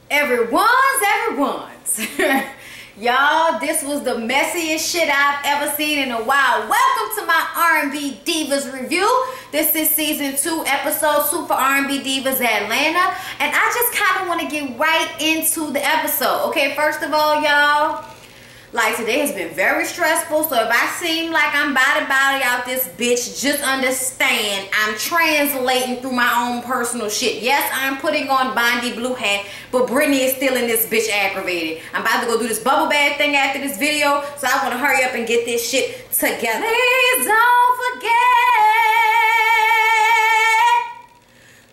Everyone's. Y'all, this was the messiest shit I've ever seen in a while. Welcome to my R&B Divas review. This is season 2, episode 2 for R&B Divas Atlanta. And I just kind of want to get right into the episode. Okay, first of all, y'all, like today has been very stressful. So if I seem like I'm body out this bitch, just understand I'm translating through my own personal shit. Yes, I'm putting on Bondi Blue hat, but Brittany is still in this bitch aggravated. I'm about to go do this bubble bath thing after this video, so I want to hurry up and get this shit together. Please don't forget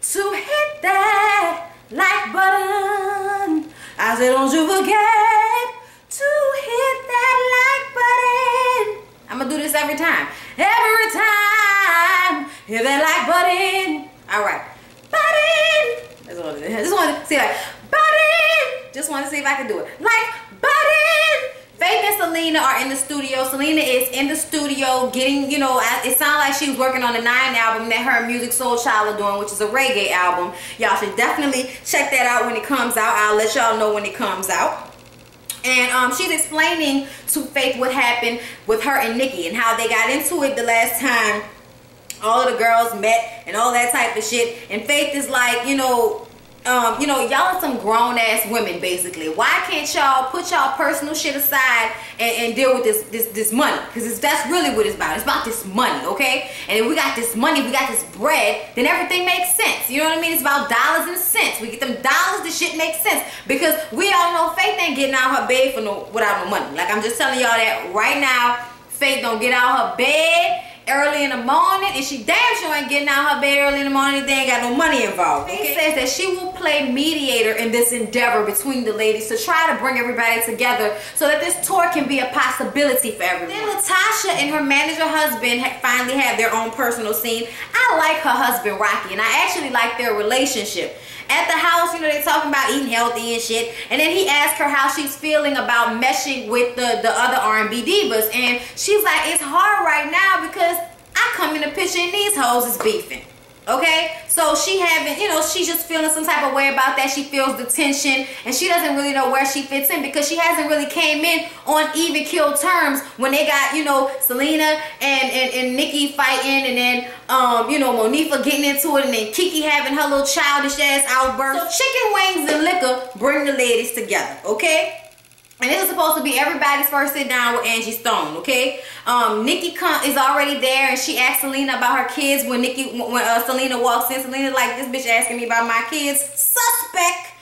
to hit that like button. I said, don't you forget to hit that like button. I'm gonna do this every time. Every time. Hit that like button. Alright. Button. Just want to see like button. Just want to see if I can do it. Like button. Faith and Selena are in the studio. Selena is in the studio getting, you know, it sounded like she was working on the 9 album that her Music Soul Child are doing, which is a reggae album. Y'all should definitely check that out when it comes out. I'll let y'all know when it comes out. And she's explaining to Faith what happened with her and Nikki and how they got into it the last time all of the girls met and all that type of shit. And Faith is like, y'all are some grown-ass women, basically. Why can't y'all put y'all personal shit aside and deal with this money? Because that's really what it's about. It's about this money, okay? And if we got this money, we got this bread, then everything makes sense. You know what I mean? It's about dollars and cents. We get them dollars, the shit makes sense. Because we all know Faith ain't getting out her bed without no money. Like, I'm just telling y'all that right now. Faith don't get out her bed early in the morning, and she damn sure ain't getting out her bed early in the morning if they ain't got no money involved. Okay? She says that she will play mediator in this endeavor between the ladies to try to bring everybody together so that this tour can be a possibility for everyone. Then Latasha and her manager husband finally have their own personal scene. I like her husband Rocky, and I actually like their relationship. At the house, they talking about eating healthy and shit. And then he asked her how she's feeling about meshing with the other R&B divas. And she's like, it's hard right now because I come in the picture and these hoes is beefing. Okay? So she having, she's just feeling some type of way about that. She feels the tension and she doesn't really know where she fits in because she hasn't really came in on even kill terms when they got, Selena and Nikki fighting and then, Monifa getting into it and then Kiki having her little childish ass outburst. So chicken wings and liquor bring the ladies together, okay? And this is supposed to be everybody's first sit down with Angie Stone, okay? Nikki is already there, and she asked Selena about her kids when Selena walks in. Selena's like, this bitch asking me about my kids. Suspect.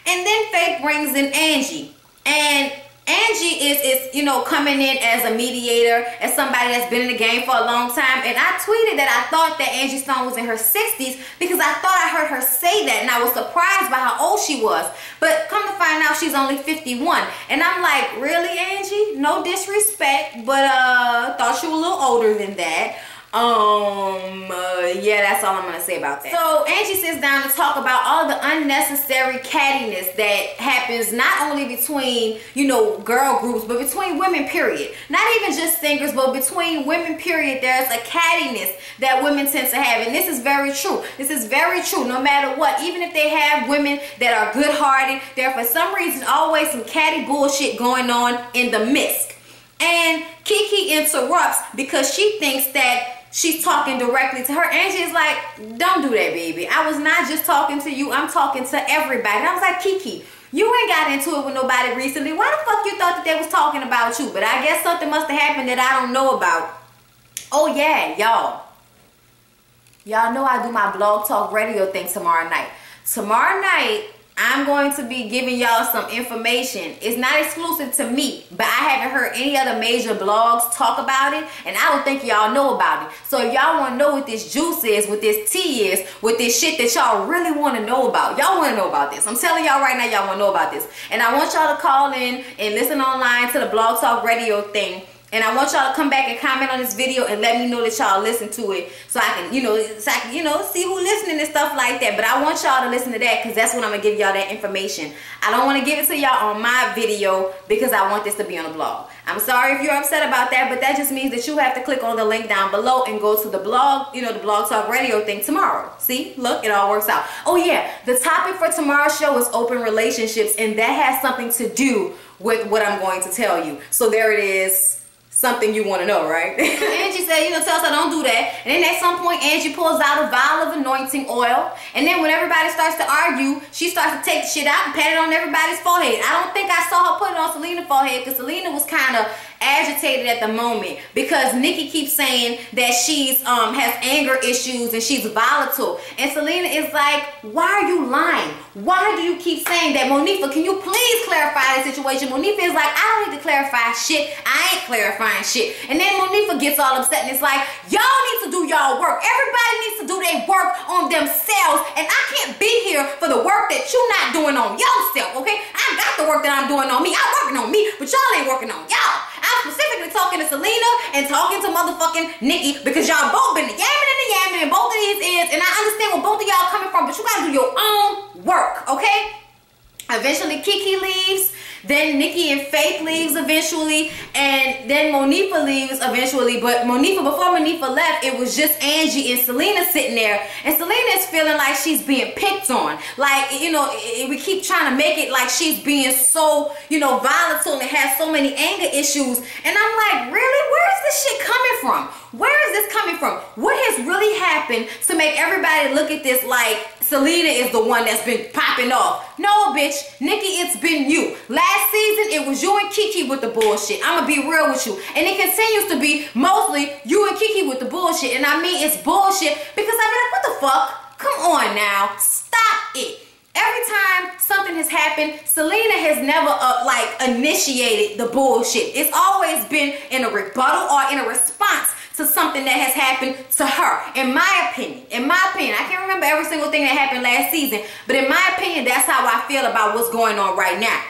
And then Faith brings in Angie. And Angie is coming in as a mediator, as somebody that's been in the game for a long time. And I tweeted that I thought that Angie Stone was in her 60s because I thought I heard her say that, and I was surprised by how old she was. But come to find out, she's only 51. And I'm like, really, Angie? No disrespect, but thought you were a little older than that. Yeah, that's all I'm gonna say about that. So Angie sits down to talk about all the unnecessary cattiness that happens not only between, girl groups, but between women, period. Not even just singers, but between women, period. There's a cattiness that women tend to have, and this is very true. This is very true, no matter what. Even if they have women that are good-hearted, there for some reason always some catty bullshit going on in the midst. And Kiki interrupts because she thinks that she's talking directly to her. Angie is like, don't do that, baby. I was not just talking to you. I'm talking to everybody. And I was like, Kiki, you ain't got into it with nobody recently. Why the fuck you thought that they was talking about you? But I guess something must have happened that I don't know about. Oh, yeah, y'all. Y'all know I do my Blog Talk Radio thing tomorrow night. Tomorrow night, I'm going to be giving y'all some information. It's not exclusive to me, but I haven't heard any other major blogs talk about it, and I don't think y'all know about it. So if y'all want to know what this juice is, what this tea is, what this shit that y'all really want to know about, y'all want to know about this. I'm telling y'all right now, y'all want to know about this. And I want y'all to call in and listen online to the Blog Talk Radio thing And I want y'all to come back and comment on this video and let me know that y'all listen to it, so I can, see who listening and stuff like that. But I want y'all to listen to that, because that's when I'm gonna give y'all that information. I don't want to give it to y'all on my video because I want this to be on the blog. I'm sorry if you're upset about that, but that just means that you have to click on the link down below and go to the blog, the BlogTalk Radio thing tomorrow. See, look, it all works out. Oh yeah, the topic for tomorrow's show is open relationships, and that has something to do with what I'm going to tell you. So there it is. Something you want to know, right? Angie said, tell us I don't do that. And then at some point, Angie pulls out a vial of anointing oil. And then when everybody starts to argue, she starts to take the shit out and pat it on everybody's forehead. I don't think I saw her put it on Selena's forehead, because Selena was kind of agitated at the moment, because Nikki keeps saying that she's has anger issues and she's volatile. And Selena is like, why are you lying? Why do you keep saying that? Monifa, can you please clarify the situation? Monifa is like, I don't need to clarify shit. I ain't clarifying shit. And then Monifa gets all upset and it's like, y'all need to do y'all work. Everybody needs to do their work on themselves, and I can't be here for the work that you're not doing on yourself, okay? I got the work that I'm doing on me. I'm working on me, but y'all ain't working on y'all. I'm specifically talking to Selena and talking to motherfucking Nikki, because y'all both been yamming in both of these ends, and I understand where both of y'all coming from, but you gotta do your own work, okay? Eventually Kiki leaves, then Nikki and Faith leaves eventually, and then Monifa leaves eventually. But before Monifa left, it was just Angie and Selena sitting there, and Selena is feeling like she's being picked on. Like, we keep trying to make it like she's being so, volatile and has so many anger issues. And I'm like, really? Where is this shit coming from? Where is this coming from? What has really happened to make everybody look at this like Selena is the one that's been popping off? No, bitch. Nikki, it's been you. Last season, it was you and Kiki with the bullshit. I'm going to be real with you. And it continues to be mostly you and Kiki with the bullshit. And I mean, it's bullshit, because I be like, what the fuck? Come on now. Stop it. Every time something has happened, Selena has never initiated the bullshit. It's always been in a rebuttal or in a response to something that has happened to her. In my opinion, I can't remember every single thing that happened last season, but in my opinion, that's how I feel about what's going on right now.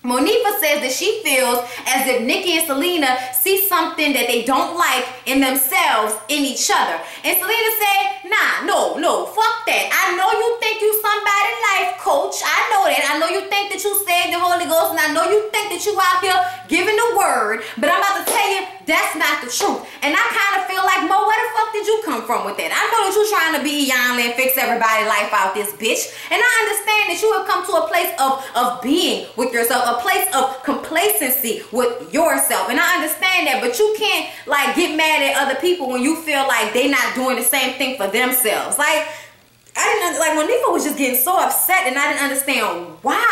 Monifa says that she feels as if Nikki and Selena see something that they don't like in themselves in each other. And Selena said, nah, no, fuck that. I know you think you somebody life coach. I know that. I know you think that you saved the Holy Ghost, and I know you think that you out here giving the word, but I'm about to tell you, that's not the truth. And I kind of feel like, Mo, where the fuck did you come from with that? I know that you're trying to be Yonla and fix everybody's life out this bitch. And I understand that you have come to a place of being with yourself, a place of complacency with yourself. And I understand that, but you can't get mad at other people when you feel like they're not doing the same thing for themselves. Monifa was just getting so upset, and I didn't understand why.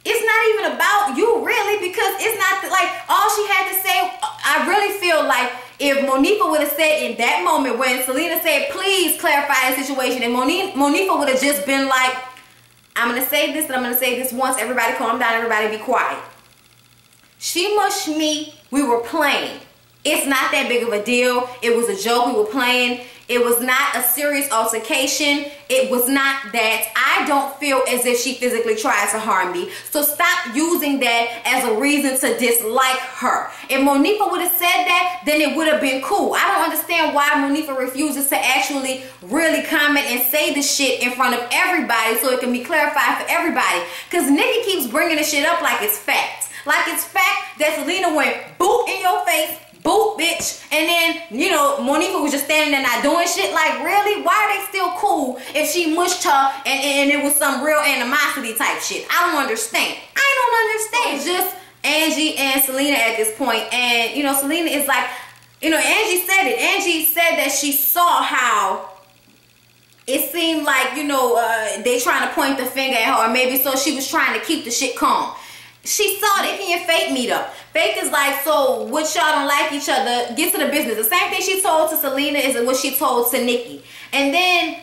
It's not even about you, really, because it's not all she had to say. I really feel like if Monifa would have said in that moment when Selena said, please clarify the situation, and Monifa would have just been like, I'm going to say this and I'm going to say this once. Everybody calm down. Everybody be quiet. She mushed me. We were playing. It's not that big of a deal. It was a joke. We were playing. It was not a serious altercation. It was not that. I don't feel as if she physically tried to harm me. So stop using that as a reason to dislike her. If Monifa would have said that, then it would have been cool. I don't understand why Monifa refuses to actually really comment and say the shit in front of everybody so it can be clarified for everybody. Because Nikki keeps bringing the shit up like it's fact. Like it's fact that Selena went boot in your face, boot, bitch. And then, Monifa was just standing there not doing shit. Like, really? Why are they still cool if she mushed her and it was some real animosity type shit? I don't understand. I don't understand. It's just Angie and Selena at this point. And, Selena is like, Angie said it. Angie said that she saw how it seemed like, they trying to point the finger at her. Or maybe so she was trying to keep the shit calm. She saw Nikki and Faith meet up. Faith is like, so what, y'all don't like each other? Get to the business. The same thing she told to Selena is what she told to Nikki. And then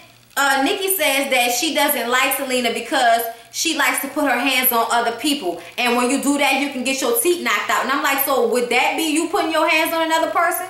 Nikki says that she doesn't like Selena because she likes to put her hands on other people. And when you do that, you can get your teeth knocked out. And I'm like, so would that be you putting your hands on another person?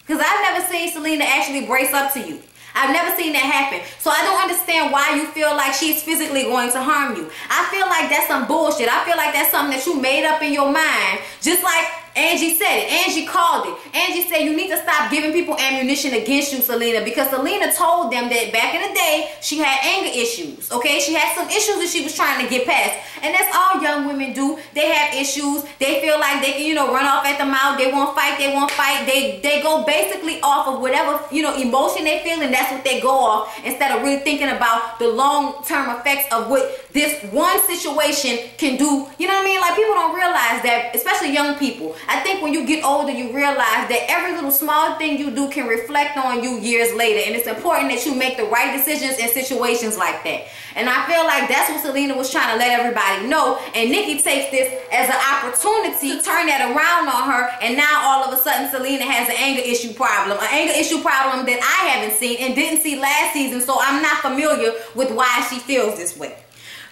Because I've never seen Selena actually brace up to you. I've never seen that happen. So I don't understand why you feel like she's physically going to harm you. I feel like that's some bullshit. I feel like that's something that you made up in your mind. Just like Angie said it. Angie called it. Angie said you need to stop giving people ammunition against you, Selena, because Selena told them that back in the day she had anger issues, okay? She had some issues that she was trying to get past. And that's all young women do. They have issues. They feel like they can, run off at the mouth. They won't fight. They won't fight. They go basically off of whatever, emotion they feel, and that's what they go off, instead of really thinking about the long-term effects of what this one situation can do. You know what I mean? Like, people don't realize that, especially young people. I think when you get older, you realize that every little small thing you do can reflect on you years later, and it's important that you make the right decisions in situations like that. And I feel like that's what Selena was trying to let everybody know, and Nikki takes this as an opportunity to turn that around on her, and now all of a sudden Selena has an anger issue problem that I haven't seen and didn't see last season, so I'm not familiar with why she feels this way.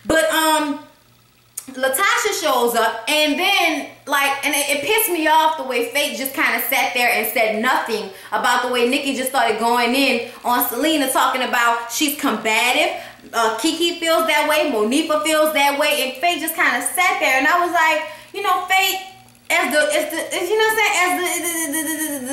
But Latasha shows up, and then and it pissed me off the way Faith just kind of sat there and said nothing about the way Nikki just started going in on Selena, talking about she's combative. Kiki feels that way, Monifa feels that way, and Faith just kind of sat there, and I was like, Faith, as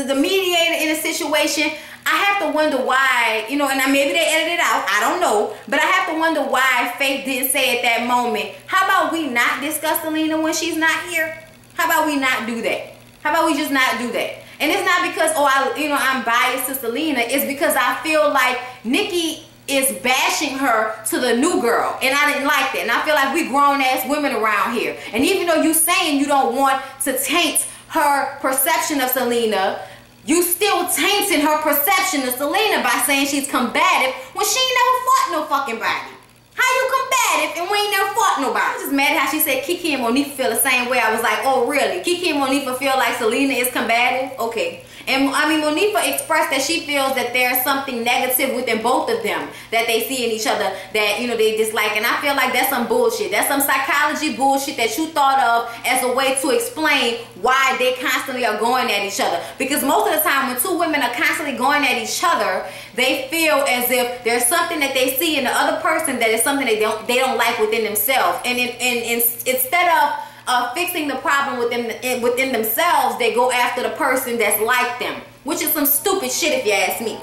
the mediator in a situation, I have to wonder why, and maybe they edited it out, I don't know, but I have to wonder why Faith didn't say at that moment, how about we not discuss Selena when she's not here? How about we not do that? How about we just not do that? And it's not because, I'm biased to Selena, it's because I feel like Nikki is bashing her to the new girl, and I didn't like that. And I feel like we grown-ass women around here, and even though you saying you don't want to taint her perception of Selena, you still tainting her perception of Selena by saying she's combative when she ain't never fought no fucking body. How you combative and we ain't never fought nobody? I'm just mad at how she said Kiki and Monifa feel the same way. I was like, oh really? Kiki and Monifa feel like Selena is combative? Okay. And Monifa expressed that she feels that there's something negative within both of them that they see in each other that, they dislike. And I feel like that's some bullshit. That's some psychology bullshit that you thought of as a way to explain why they constantly are going at each other. Because most of the time when two women are constantly going at each other, they feel as if there's something that they see in the other person that is something they don't like within themselves. And instead of fixing the problem within themselves, they go after the person that's like them, which is some stupid shit if you ask me.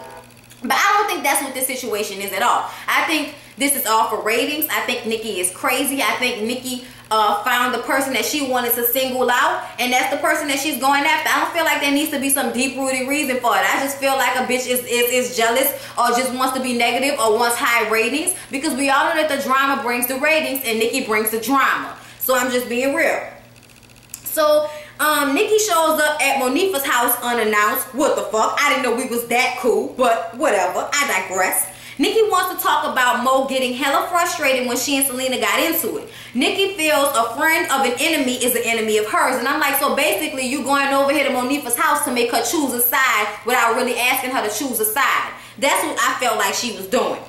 But I don't think that's what this situation is at all. I think this is all for ratings. I think Nikki is crazy. I think Nikki found the person that she wanted to single out, and that's the person that she's going after. I don't feel like there needs to be some deep-rooted reason for it. I just feel like a bitch is jealous or just wants to be negative or wants high ratings, because we all know that the drama brings the ratings and Nikki brings the drama. So I'm just being real. So Nikki shows up at Monifa's house unannounced. What the fuck? I didn't know we was that cool, but whatever. I digress. Nikki wants to talk about Mo getting hella frustrated when she and Selena got into it. Nikki feels a friend of an enemy is an enemy of hers. And I'm like, so basically you going over here to Monifa's house to make her choose a side without really asking her to choose a side. That's what I felt like she was doing.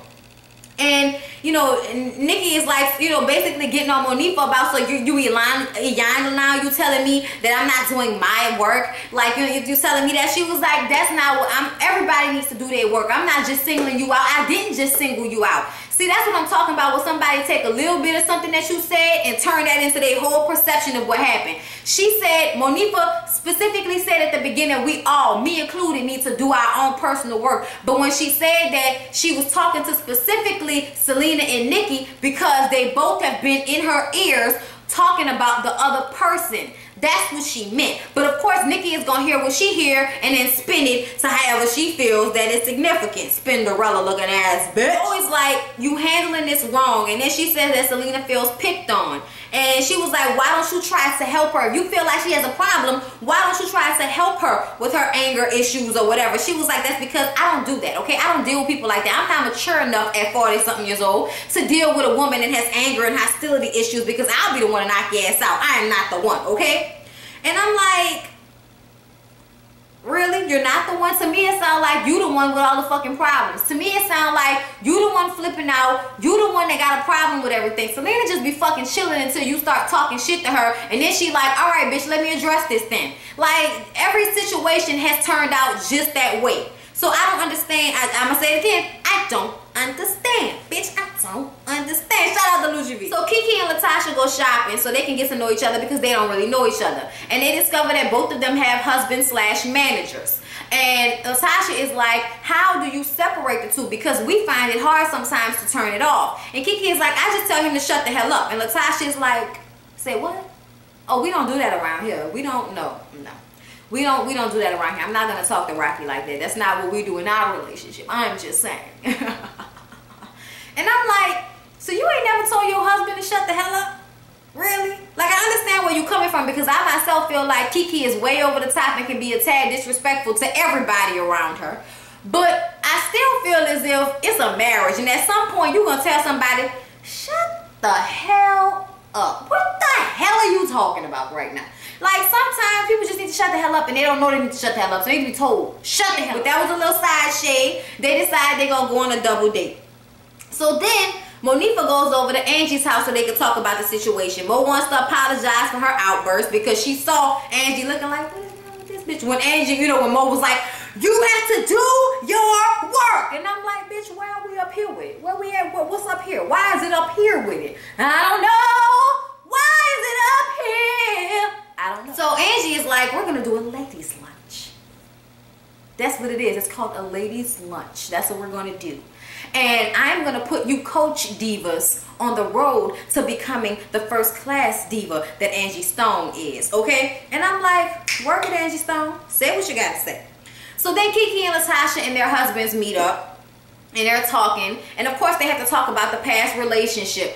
And, Nikki is like, basically getting on Monifa about, so you Iyanla now, you telling me that I'm not doing my work. Like, you telling me that. She was like, that's not what everybody needs to do their work. I'm not just singling you out. I didn't just single you out. See, that's what I'm talking about, when somebody take a little bit of something that you said and turn that into their whole perception of what happened. She said, Monifa specifically said at the beginning, we all, me included, need to do our own personal work. But when she said that, she was talking to specifically Selena and Nikki, because they both have been in her ears talking about the other person. That's what she meant. But of course, Nikki is going to hear what she hear and then spin it to however she feels that it's significant. Spinderella looking ass bitch. Always like, you handling this wrong. And then she says that Selena feels picked on. And she was like, why don't you try to help her? If you feel like she has a problem, why don't you try to help her with her anger issues or whatever? She was like, that's because I don't do that, okay? I don't deal with people like that. I'm not mature enough at 40-something years old to deal with a woman that has anger and hostility issues, because I'll be the one to knock your ass out. I am not the one, okay? And I'm like, really? You're not the one? To me, it sounds like you the one with all the fucking problems. To me, it sounds like you the one flipping out. You the one that got a problem with everything. Selena just be fucking chilling until you start talking shit to her. And then she like, all right, bitch, let me address this then. Like, every situation has turned out just that way. So I don't understand. I'm going to say it again. I don't understand. Bitch, I don't understand. Shout out to Lucy V. So Kiki and Latasha go shopping so they can get to know each other because they don't really know each other. And they discover that both of them have husbands/managers. And Latasha is like, how do you separate the two? Because we find it hard sometimes to turn it off. And Kiki is like, I just tell him to shut the hell up. And Latasha is like, say what? Oh, we don't do that around here. We don't, no. We don't do that around here. I'm not going to talk to Rocky like that. That's not what we do in our relationship. I'm just saying. And I'm like, so you ain't never told your husband to shut the hell up? Really? Like, I understand where you're coming from because I myself feel like Kiki is way over the top and can be a tad disrespectful to everybody around her. But I still feel as if it's a marriage, and at some point you're going to tell somebody, shut the hell up. What the hell are you talking about right now? Like, sometimes people just need to shut the hell up and they don't know they need to shut the hell up, so they need to be told, shut the hell up. But that was a little side shade. They decide they're going to go on a double date. So then Monifa goes over to Angie's house so they can talk about the situation. Mo wants to apologize for her outburst because she saw Angie looking like, what is wrong with this bitch? When Angie, you know, when Mo was like, you have to do your work. And I'm like, bitch, why are we up here with it? Where we at? What's up here? Why is it up here with it? I don't know. Why is it up here? I don't know. So Angie is like, we're going to do a ladies' lunch. That's what it is. It's called a ladies' lunch. That's what we're going to do. And I'm going to put you coach divas on the road to becoming the first class diva that Angie Stone is, okay? And I'm like, work it, Angie Stone. Say what you got to say. So then Kiki and Latasha and their husbands meet up and they're talking. And of course they have to talk about the past relationship.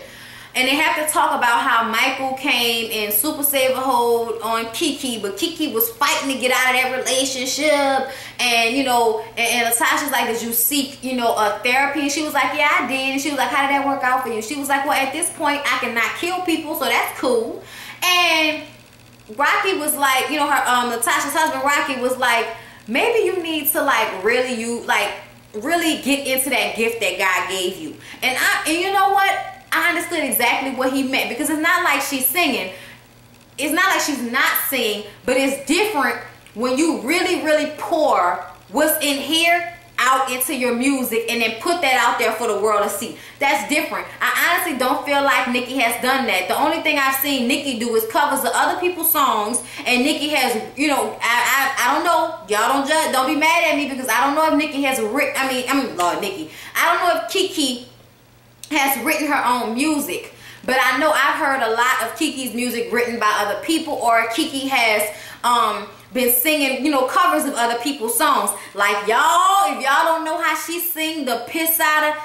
And they have to talk about how Michael came and super save a hold on Kiki, but Kiki was fighting to get out of that relationship. And, you know, and Latasha's like, did you seek, you know, a therapy? And she was like, yeah, I did. And she was like, how did that work out for you? She was like, well, at this point, I cannot kill people, so that's cool. And Rocky was like, you know, her Latasha's husband, Rocky, was like, maybe you need to, like, really get into that gift that God gave you. And you know what? I understood exactly what he meant, because it's not like she's singing. It's not like she's not singing, but it's different when you really, really pour what's in here out into your music and then put that out there for the world to see. That's different. I honestly don't feel like Nicki has done that. The only thing I've seen Nicki do is covers of other people's songs, and Nicki has, you know, I don't know. Y'all don't judge. Don't be mad at me, because I don't know if Nicki has written, Lord, Nicki. I don't know if Kiki has written her own music, but I know I've heard a lot of Kiki's music written by other people, or Kiki has been singing, you know, covers of other people's songs. Like, y'all, if y'all don't know how she sing the piss out of,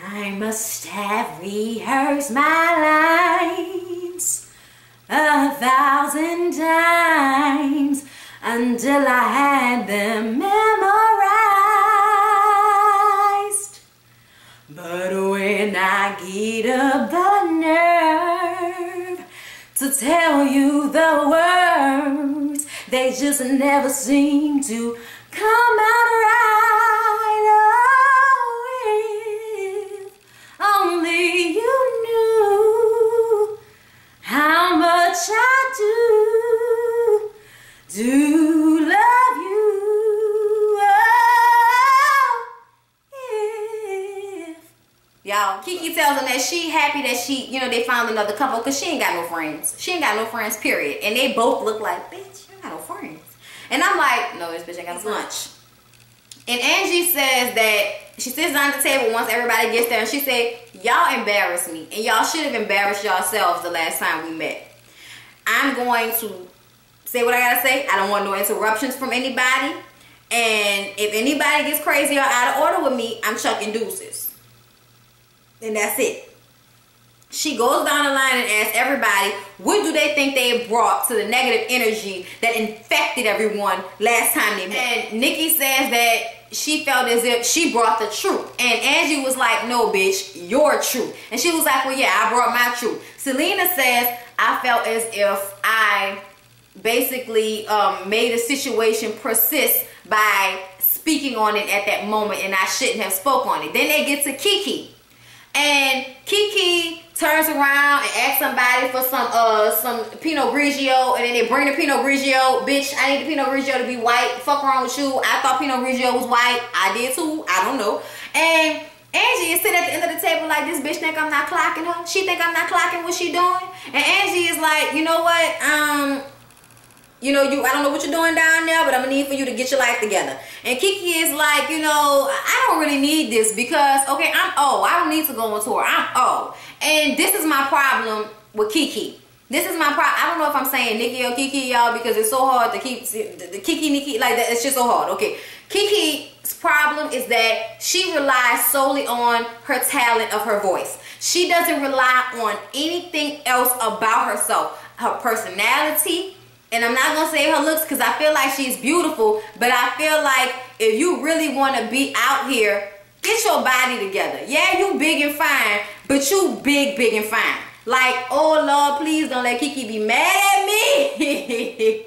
I must have rehearsed my lines 1,000 times until I had them memorized. But when I get up the nerve to tell you the words, they just never seem to come out right. Oh, if only you knew how much I do love you. Y'all, Kiki tells them that she happy that she, you know, they found another couple, because she ain't got no friends. She ain't got no friends, period. And they both look like, bitch, you ain't got no friends. And I'm like, no, this bitch ain't got no lunch. And Angie says that she sits down at the table once everybody gets there, and she said, y'all embarrassed me, and y'all should have embarrassed yourselves the last time we met. I'm going to say what I gotta say. I don't want no interruptions from anybody. And if anybody gets crazy or out of order with me, I'm chucking deuces. And that's it. She goes down the line and asks everybody, what do they think they brought to the negative energy that infected everyone last time they met? And Nicki says that she felt as if she brought the truth. And Angie was like, no, bitch, your truth. And she was like, well, yeah, I brought my truth. Selena says, I felt as if I basically made a situation persist by speaking on it at that moment, and I shouldn't have spoke on it. Then they get to Kiki. And Kiki turns around and asks somebody for some Pinot Grigio, and then they bring the Pinot Grigio. Bitch, I need the Pinot Grigio to be white. Fuck wrong with you. I thought Pinot Grigio was white. I did too. I don't know. And Angie is sitting at the end of the table like, this bitch think I'm not clocking her. She think I'm not clocking what she doing. And Angie is like, you know what? You know, I don't know what you're doing down there, but I'm gonna need for you to get your life together. And Kiki is like, you know, I don't really need this because, okay, I'm old. I don't need to go on tour. I'm old. And this is my problem with Kiki. This is my problem. I don't know if I'm saying Nikki or Kiki, y'all, because it's so hard to keep the Kiki, Nikki, like that. It's just so hard. Okay. Kiki's problem is that she relies solely on her talent of her voice. She doesn't rely on anything else about herself. Her personality, and I'm not going to say her looks because I feel like she's beautiful, but I feel like if you really want to be out here, get your body together. Yeah, you big and fine, but you big and fine. Like, oh Lord, please don't let Kiki be mad at me.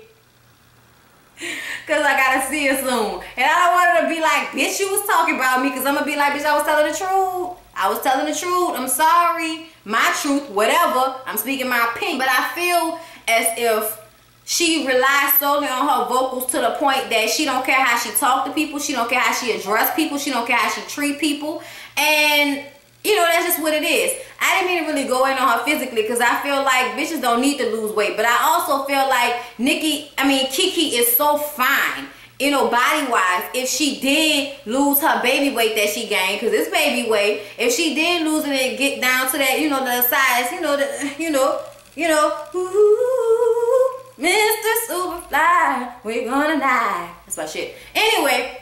Because I got to see her soon. And I don't want her to be like, bitch, you was talking about me. Because I'm going to be like, bitch, I was telling the truth. I was telling the truth. I'm sorry. My truth, whatever. I'm speaking my opinion. But I feel as if she relies solely on her vocals to the point that she don't care how she talk to people. She don't care how she address people. She don't care how she treat people. And, you know, that's just what it is. I didn't mean to really go in on her physically because I feel like bitches don't need to lose weight. But I also feel like Kiki is so fine, you know, body-wise. If she did lose her baby weight that she gained, because it's baby weight, if she did lose it and get down to that, you know, the size, ooh, Mr. Superfly, we're gonna die. That's my shit. Anyway.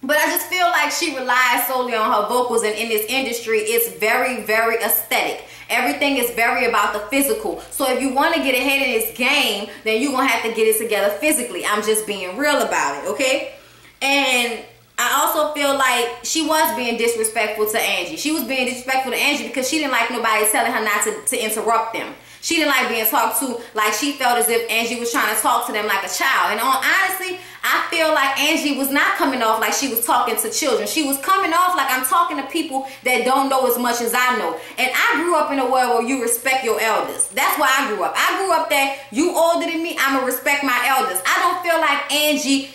But I just feel like she relies solely on her vocals, and in this industry, it's very, very aesthetic. Everything is very about the physical. So if you want to get ahead in this game, then you're going to have to get it together physically. I'm just being real about it, okay? And I also feel like she was being disrespectful to Angie. She was being disrespectful to Angie because she didn't like nobody telling her not to interrupt them. She didn't like being talked to, like she felt as if Angie was trying to talk to them like a child. And honestly, I feel like Angie was not coming off like she was talking to children. She was coming off like I'm talking to people that don't know as much as I know. And I grew up in a world where you respect your elders. That's why I grew up. I grew up that you older than me, I'm going to respect my elders. I don't feel like Angie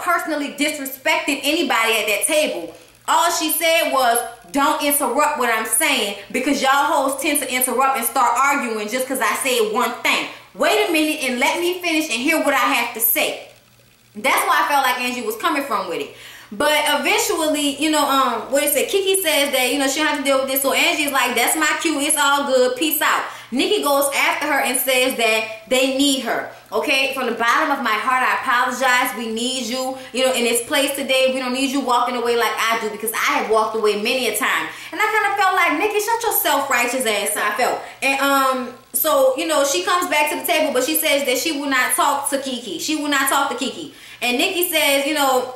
personally disrespected anybody at that table. All she said was, don't interrupt what I'm saying because y'all hoes tend to interrupt and start arguing just because I said one thing. Wait a minute and let me finish and hear what I have to say. That's why I felt like Angie was coming from with it. But eventually, you know, Kiki says that, you know, she don't have to deal with this. So Angie's like, that's my cue. It's all good. Peace out. Nikki goes after her and says that they need her. Okay, from the bottom of my heart, I apologize. We need you, you know, in this place today. We don't need you walking away like I do because I have walked away many a time. And I kind of felt like, Nikki, shut your self-righteous ass up. I felt. And so, you know, she comes back to the table, but she says that she will not talk to Kiki. She will not talk to Kiki. And Nikki says, you know,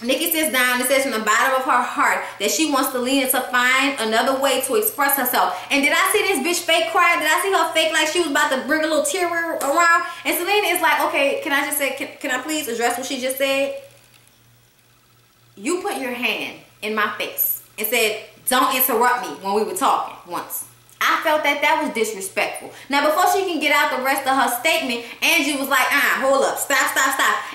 Nikki sits down and says from the bottom of her heart that she wants Selena to find another way to express herself. And did I see this bitch fake cry? Did I see her fake like she was about to bring a little tear around? And Selena is like, okay, can I just say, can I please address what she just said? You put your hand in my face and said, don't interrupt me when we were talking once. I felt that that was disrespectful. Now, before she can get out the rest of her statement, Angie was like, hold up, stop.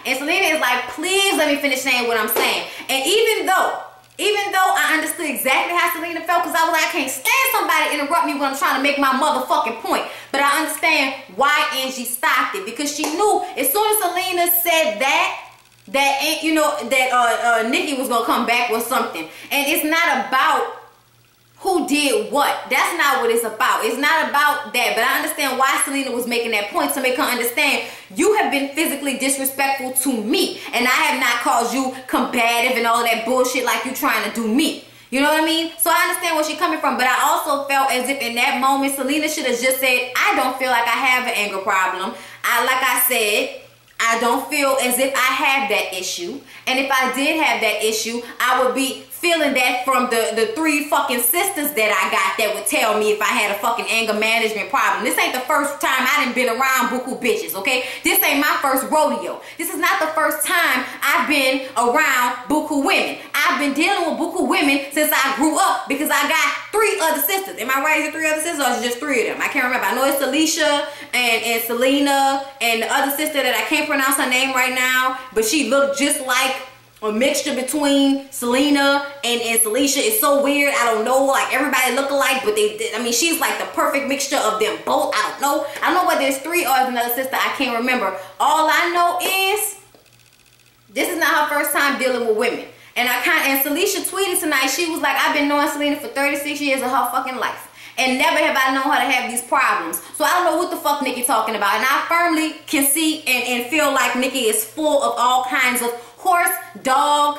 And Selena is like, please let me finish saying what I'm saying. And even though I understood exactly how Selena felt, because I was like, I can't stand somebody interrupt me when I'm trying to make my motherfucking point. But I understand why Angie stopped it, because she knew as soon as Selena said that Nikki was gonna come back with something. And it's not about who did what. That's not what it's about. It's not about that. But I understand why Selena was making that point, to make her understand you have been physically disrespectful to me, and I have not caused you combative and all that bullshit like you trying to do me. You know what I mean? So I understand where she's coming from, but I also felt as if in that moment Selena should have just said, I don't feel like I have an anger problem. Like I said, I don't feel as if I have that issue. And if I did have that issue, I would be feeling that from the three fucking sisters that I got that would tell me if I had a fucking anger management problem. This ain't the first time I done been around buku bitches, okay? This ain't my first rodeo. This is not the first time I've been around buku women. I've been dealing with buku women since I grew up because I got 3 other sisters. Am I right? Is it 3 other sisters or is it just 3 of them? I can't remember. I know it's Alicia and Selena and the other sister that I can't pronounce her name right now, but she looked just like a mixture between Selena and Salisha. It's so weird. I don't know. Like, everybody look alike, but I mean, she's like the perfect mixture of them both. I don't know. I don't know whether it's 3 or it's another sister. I can't remember. All I know is this is not her first time dealing with women. And Salisha tweeted tonight. She was like, I've been knowing Selena for 36 years of her fucking life. And never have I known her to have these problems. So I don't know what the fuck Nicki talking about. And I firmly can see and feel like Nicki is full of all kinds of horse, dog,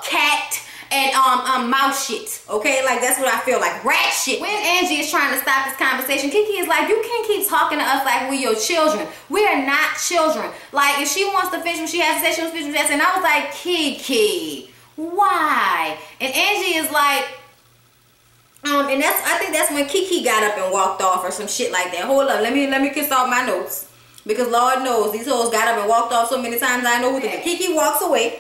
cat, and mouse shit. Okay, like that's what I feel like. Rat shit. When Angie is trying to stop this conversation, Kiki is like, you can't keep talking to us like we're your children. We are not children. Like, if she wants to finish what she has to say, she wants to finish what she has to say. And I was like, Kiki, why? And Angie is like, and I think that's when Kiki got up and walked off or some shit like that. Hold up, let me kiss off my notes, because Lord knows these hoes got up and walked off so many times I know what to do. Kiki walks away,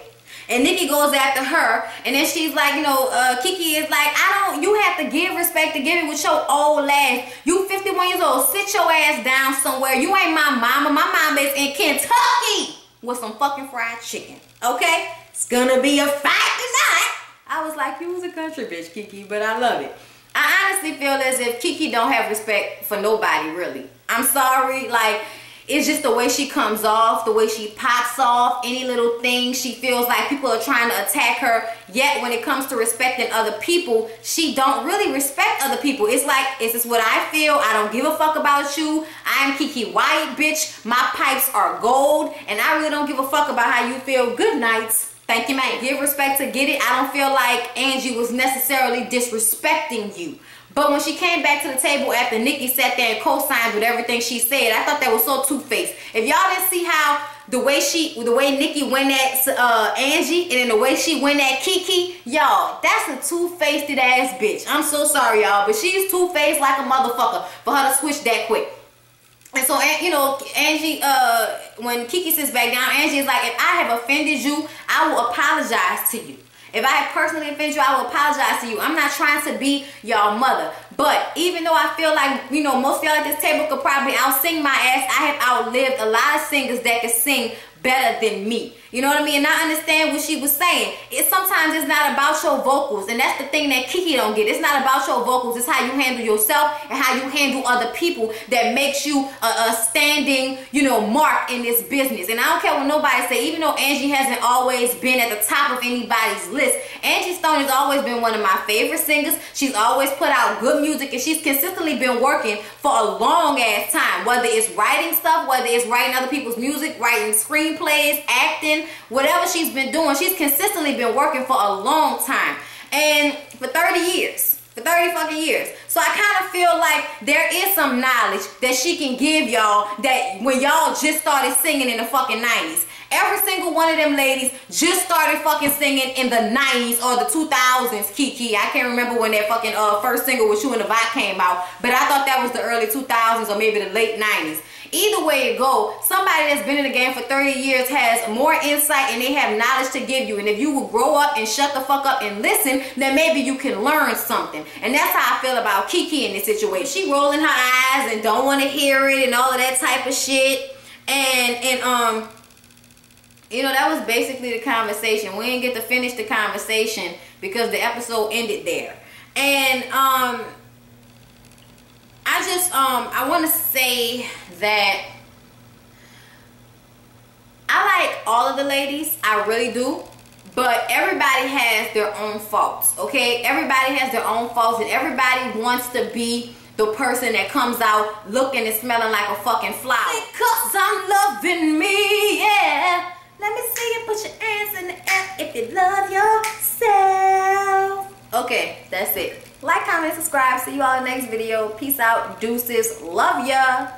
and Nicki goes after her, and then she's like, you know, Kiki is like, you have to give respect to give it with your old ass. You 51 years old, sit your ass down somewhere. You ain't my mama. My mama is in Kentucky with some fucking fried chicken. Okay, it's gonna be a fight tonight. I was like, you was a country bitch, Kiki, but I love it. I honestly feel as if Kiki don't have respect for nobody, really. I'm sorry, like, it's just the way she comes off, the way she pops off, any little thing, she feels like people are trying to attack her. Yet, when it comes to respecting other people, she don't really respect other people. It's like, this is what I feel. I don't give a fuck about you. I'm Kiki White, bitch. My pipes are gold, and I really don't give a fuck about how you feel. Good nights. Thank you, man. Give respect to get it. I don't feel like Angie was necessarily disrespecting you. But when she came back to the table after Nicki sat there and co-signed with everything she said, I thought that was so two-faced. If y'all didn't see how the way Nicki went at Angie and then the way she went at Kiki, y'all, that's a two-faced ass bitch. I'm so sorry, y'all, but she's two-faced like a motherfucker for her to switch that quick. And so, you know, Angie, when Kiki sits back down, Angie is like, if I have offended you, I will apologize to you. If I have personally offended you, I will apologize to you. I'm not trying to be y'all mother. But even though I feel like, you know, most of y'all at this table could probably out-sing my ass, I have outlived a lot of singers that can sing better than me. You know what I mean? And I understand what she was saying. Sometimes it's not about your vocals, and that's the thing that Kiki don't get. It's not about your vocals. It's how you handle yourself and how you handle other people that makes you a standing, you know, mark in this business. And I don't care what nobody say. Even though Angie hasn't always been at the top of anybody's list, Angie Stone has always been one of my favorite singers. She's always put out good music, and she's consistently been working for a long ass time. Whether it's writing stuff, whether it's writing other people's music, writing screenplays, acting, whatever she's been doing, she's consistently been working for a long time. And for 30 years. For 30 fucking years. So I kind of feel like there is some knowledge that she can give y'all that when y'all just started singing in the fucking 90s. Every single one of them ladies just started fucking singing in the 90s or the 2000s, Kiki. I can't remember when that fucking first single with You and the Vibe came out, but I thought that was the early 2000s or maybe the late 90s. Either way it go, somebody that's been in the game for 30 years has more insight and they have knowledge to give you. And if you will grow up and shut the fuck up and listen, then maybe you can learn something. And that's how I feel about Kiki in this situation. She rolling her eyes and don't want to hear it and all of that type of shit. And you know, that was basically the conversation. We didn't get to finish the conversation because the episode ended there. And I want to say that I like all of the ladies, I really do, but everybody has their own faults, okay? Everybody has their own faults, and everybody wants to be the person that comes out looking and smelling like a fucking flower. Because I'm loving me, yeah. Let me see you put your hands in the air if you love yourself. Okay, that's it. Like, comment, subscribe. See you all in the next video. Peace out. Deuces. Love ya.